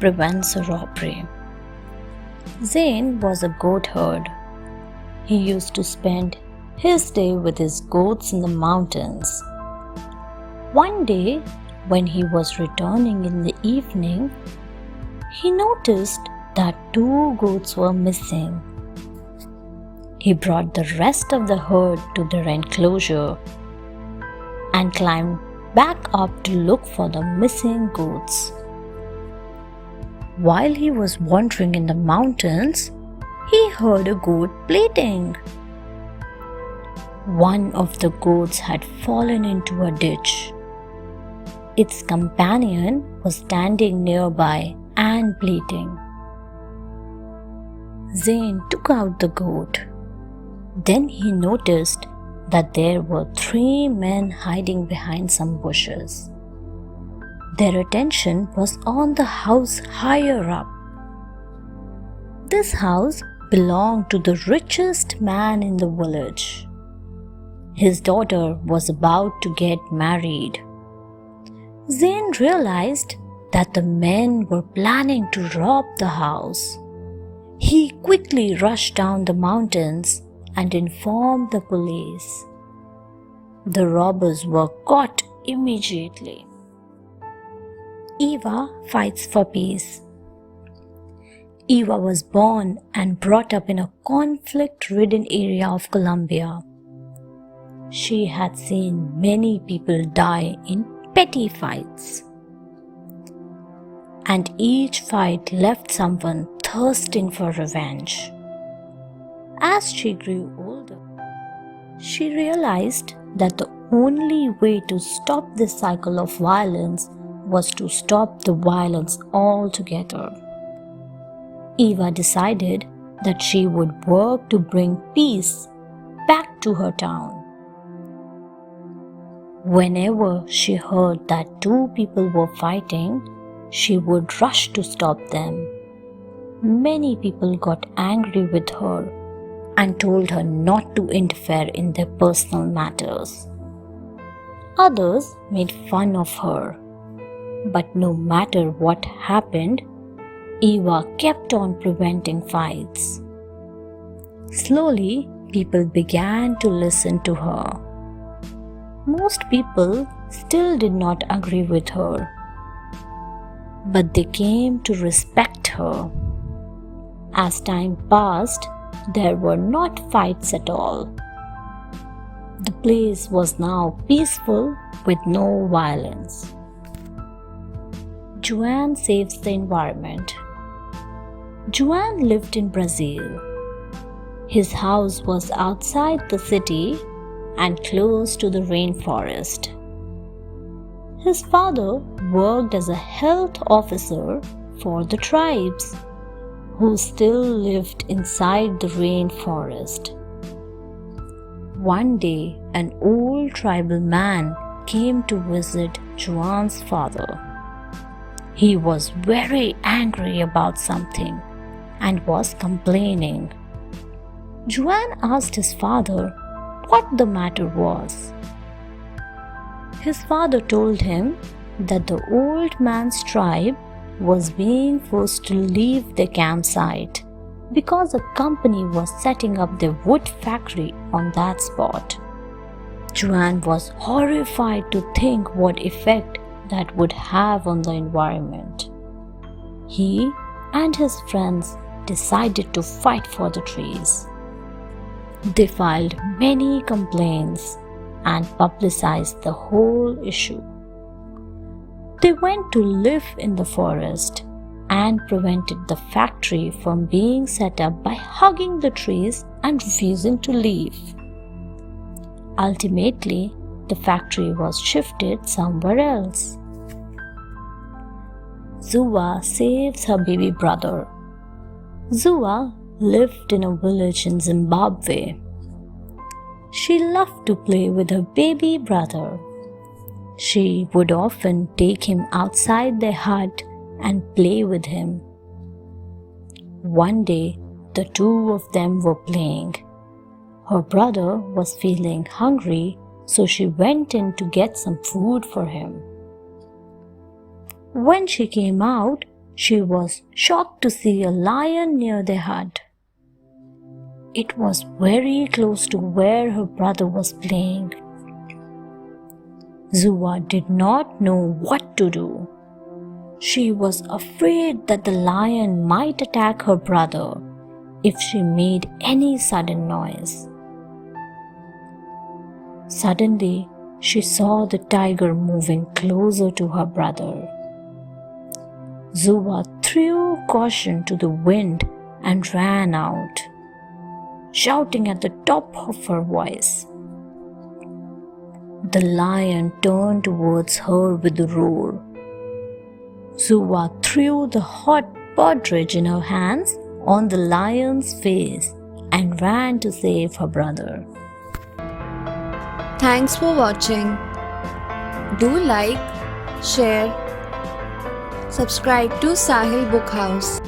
prevents a robbery. Zayn was a goat herd. He used to spend his day with his goats in the mountains. One day, when he was returning in the evening, he noticed that 2 goats were missing. He brought the rest of the herd to their enclosure and climbed back up to look for the missing goats. While he was wandering in the mountains, he heard a goat bleating. One of the goats had fallen into a ditch. Its companion was standing nearby and bleating. Zayn took out the goat. Then he noticed that there were 3 men hiding behind some bushes. Their attention was on the house higher up. This house belonged to the richest man in the village. His daughter was about to get married. Zayn realized that the men were planning to rob the house. He quickly rushed down the mountains and informed the police. The robbers were caught immediately. Eva Fights for Peace. Eva was born and brought up in a conflict-ridden area of Colombia. She had seen many people die in petty fights, and each fight left someone thirsting for revenge. As she grew older, she realized that the only way to stop this cycle of violence was to stop the violence altogether. Eva decided that she would work to bring peace back to her town. Whenever she heard that 2 people were fighting, she would rush to stop them. Many people got angry with her and told her not to interfere in their personal matters. Others made fun of her. But no matter what happened, Eva kept on preventing fights. Slowly, people began to listen to her. Most people still did not agree with her, but they came to respect her. As time passed, there were not fights at all. The place was now peaceful with no violence. Joanne saves the environment. Joanne lived in Brazil. His house was outside the city and close to the rainforest. His father worked as a health officer for the tribes, who still lived inside the rainforest. One day, an old tribal man came to visit Joanne's father. He was very angry about something and was complaining. Joanne asked his father what the matter was. His father told him that the old man's tribe was being forced to leave their campsite because a company was setting up their wood factory on that spot. Joanne was horrified to think what effect that would have on the environment. He and his friends decided to fight for the trees. They filed many complaints and publicized the whole issue. They went to live in the forest and prevented the factory from being set up by hugging the trees and refusing to leave. Ultimately, the factory was shifted somewhere else. Zuwa saves her baby brother. Zuwa lived in a village in Zimbabwe. She loved to play with her baby brother. She would often take him outside their hut and play with him. One day, the 2 of them were playing. Her brother was feeling hungry, so she went in to get some food for him. When she came out, She was shocked to see a lion near their hut. It was very close to where her brother was playing. Zuwa did not know what to do. She was afraid that the lion might attack her brother if she made any sudden noise. Suddenly, she saw the tiger moving closer to her brother. Zuwa threw caution to the wind and ran out, shouting at the top of her voice. The lion turned towards her with a roar. Zuwa threw the hot partridge in her hands on the lion's face and ran to save her brother. Thanks for watching. Do like, share, subscribe to Sahil Book House.